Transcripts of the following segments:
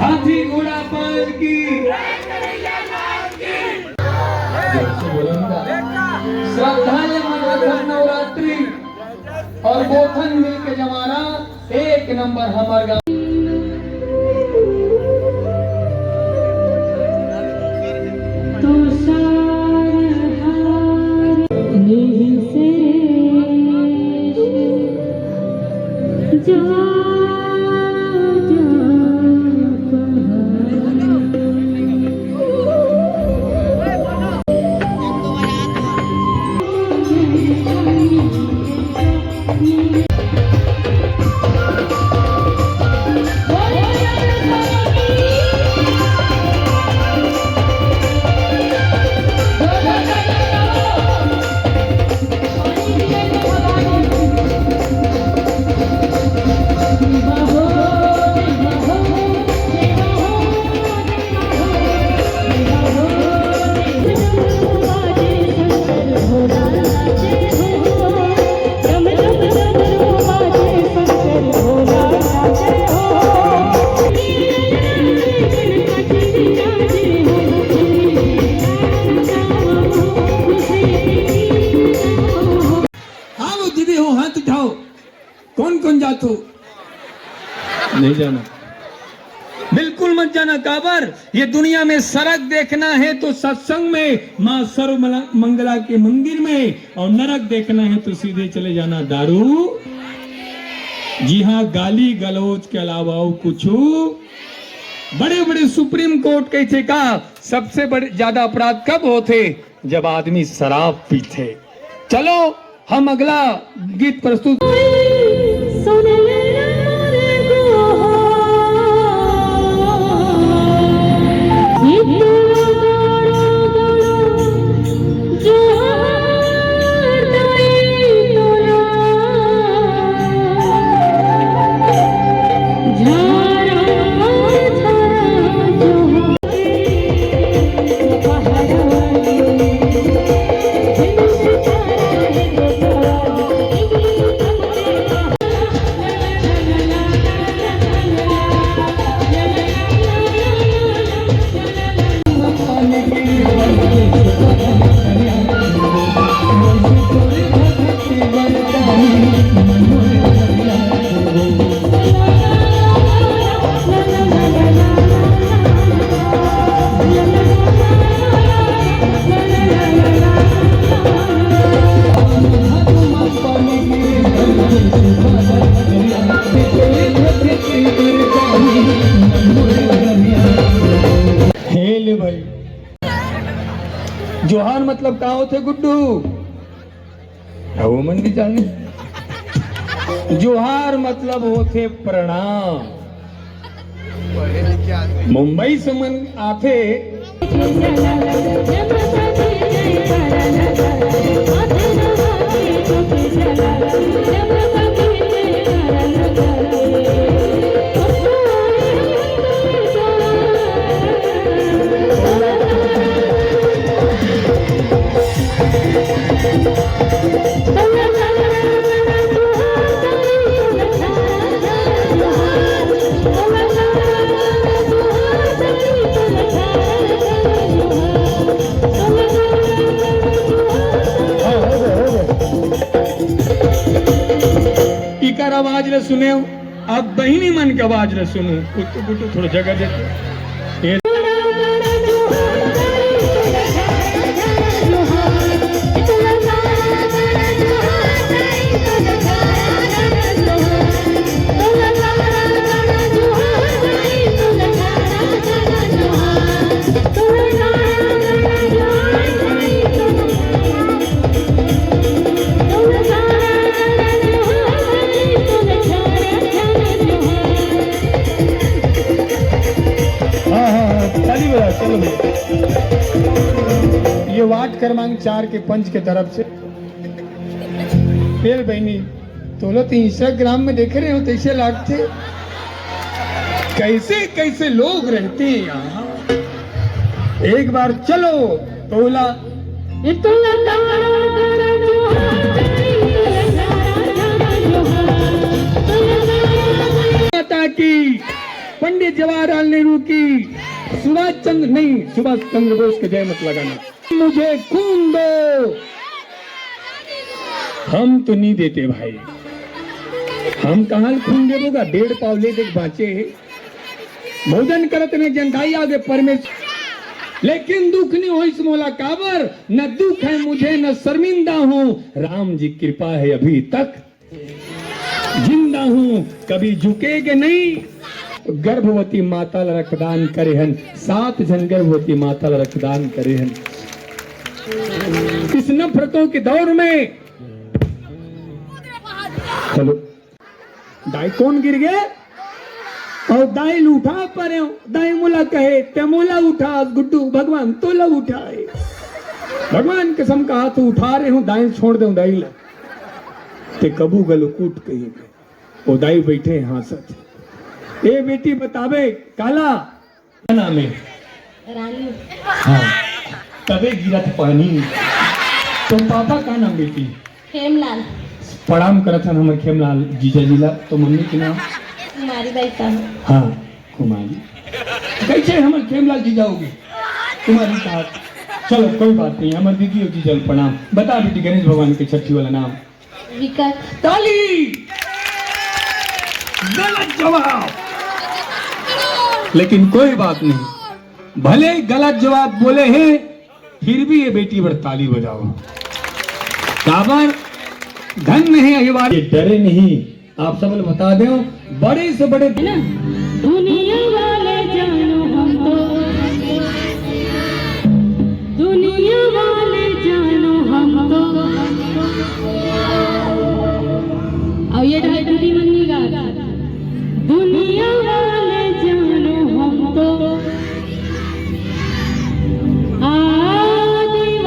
हाथी घोड़ा पाल की श्रद्धाएं मन नवरात्रि और बोथन मिल के जमाना एक नंबर हमार गाँव। कौन कौन जातो? नहीं जाना, बिल्कुल मत जाना। काबर ये दुनिया में सड़क देखना है तो सत्संग में माँ सर्व मंगला के मंदिर में, और नरक देखना है तो सीधे चले जाना दारू। जी हाँ, गाली गलौज के अलावा कुछ। बड़े बड़े सुप्रीम कोर्ट कहते का सबसे बड़े ज्यादा अपराध कब होते? जब आदमी शराब पीते। चलो हम अगला गीत प्रस्तुत। जोहार मतलब का होते गुड्डू? वो मन नहीं जाने। जोहार मतलब होते प्रणाम। मुंबई से मन आते आवाज ले सुने। अब बहिनी मन के आवाज ले सुनो। कुछ थोड़ा जगह देते। ये वार्ड क्रमांक 4 के पंच के तरफ से। फिर बहनी तो लोग इंस्टाग्राम में देख रहे हो तो ऐसे लगते कैसे कैसे लोग रहते हैं यहाँ। एक बार चलो तोला माता की पंडित जवाहरलाल नेहरू की, सुभाष चंद्र बोस के जय मत लगाना। मुझे खून दो, हम तो नहीं देते भाई, हम कहाँ खून देगा, 1.5 पावले तक बाँचे है, भोजन करत ने जनताई आगे परमेश्वर। लेकिन दुख नहीं हो इस मौला काबर, न दुख है मुझे न शर्मिंदा हूँ, राम जी कृपा है अभी तक जिंदा हूँ, कभी झुकेगे नहीं। गर्भवती माता ला रक्तदान करे हन, 7 जन गर्भवती माता ला रक्तदान करे हन। इस नफरतों के दौर में चलो दाई कौन गिर गए और दाई उठा पर दाई मोला कहे ते मोला उठा, गुड्डू भगवान तोला उठाए, भगवान कसम का हाथ उठा रहे हूं, दाई छोड़ दे दाई ला ते कबू गलो कूट कही वो दाई बैठे हासत। ए बेटी बतावे काला क्या नाम है? रानी। हाँ तबे गिरा था पानी। तो पापा का नाम बेटी? खेमलाल। प्रणाम करत हन हमर खेमलाल जीजा जिला। तो मम्मी के नाम? कुमारी बाई साहब। हाँ कुमारी। कैसे हमर खेमलाल जीजा होगी? कुमारी साहब। चलो कोई बात नहीं, हमर दीदी और जीजा प्रणाम। बता बेटी गणेश भगवान के छठी वाला नाम? विकट। ताली। गलत जवाब। लेकिन कोई बात नहीं, भले गलत जवाब बोले हैं फिर भी ये बेटी पर ताली बजाओ। काबर धन नहीं अहिवार, डरे नहीं। आप सब लोग बता दो, बड़े से बड़े ना दुनिया वाले जानो हम तो, दुनिया वाले जानो हम तो। और ये दीदी मन्नी गा, दुनिया वाले जानो हम तो आदिवासिया।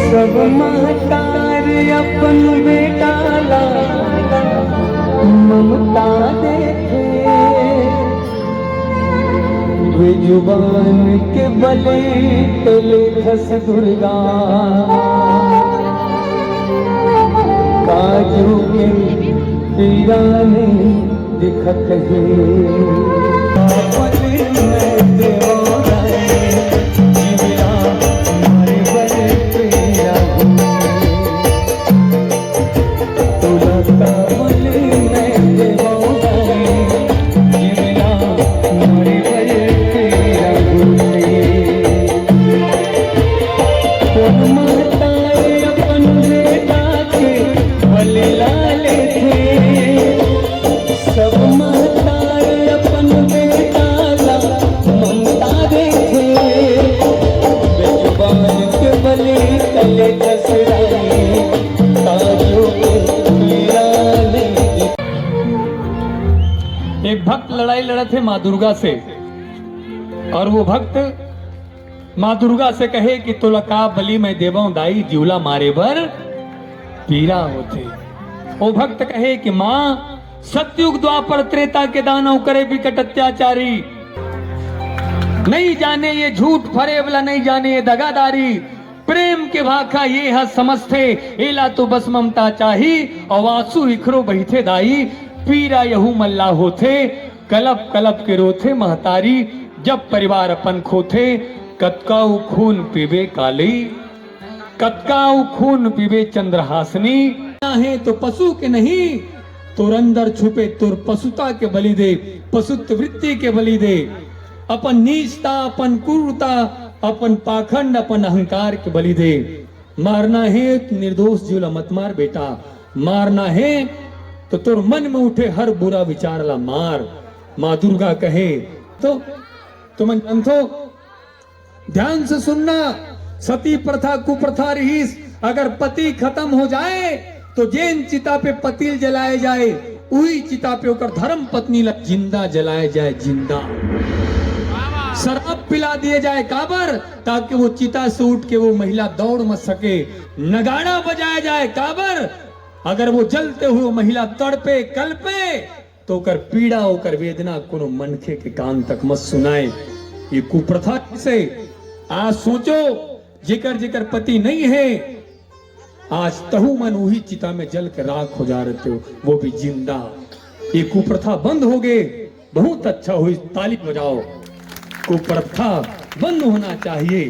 सब महतार अपन बेटा ला ममता देखे, वे जुबान के बले तले खस दुर्गा, काजू के पीरा ने दिखत है। सब महतार लड़ाई लड़े थे माँ दुर्गा से, और वो भक्त माँ दुर्गा से कहे कि तुलका बलि में देवों दाई जीवला मारे बर पीरा होते। वो भक्त कहे कि माँ सतयुग द्वापर त्रेता के दानव करे विकट अत्याचारी, नहीं जाने ये झूठ फरेबला, नहीं जाने ये दगादारी, प्रेम के भाखा ये है समझते, एला तो बस ममता चाही, और आंसू इखरो बहिथे दाई, पीरा यहू मल्ला होते, कलप कलप के रोथे महतारी, जब परिवार अपन खोथे, कतकाऊ खून पीबे काली, कतकाऊ खून पीबे चंद्रहासनी, है तो पशु के नहीं, तुर अंदर छुपे तुर पशुता के बलि दे, पशुत्व वृत्ति के बलि दे, अपन नीचता, अपन क्रूरता, अपन पाखंड, अपन अहंकार के बलि दे। मारना है तो निर्दोष जीवला मत मार बेटा, मारना है तो तुर मन में उठे हर बुरा विचार ला मार। माँ दुर्गा कहे तो तुम जानतो, ध्यान से सुनना, सती प्रथा कुप्रथा रहीस, अगर पति खत्म हो जाए तो जैन चिता पे पतिल जलाए जाए, उही चिता पे होकर धर्म पत्नी ला जिंदा जलाए जाए, जिंदा शराब पिला दिए जाए काबर, ताकि वो चिता से उठ के वो महिला दौड़ मत सके, नगाड़ा बजाया जाए काबर, अगर वो जलते हुए महिला तड़पे कल्पे तो कर पीड़ा होकर वेदना कोनो मनखे के कान तक मत सुनाए। ये कुप्रथा से आज सोचो, जिकर जिकर पति नहीं है, आज तहु मन वही चिता में जल के राख हो जा रहे हो, वो भी जिंदा। ये कुप्रथा बंद हो गए, बहुत अच्छा हुई, ताली बजाओ। कुप्रथा बंद होना चाहिए।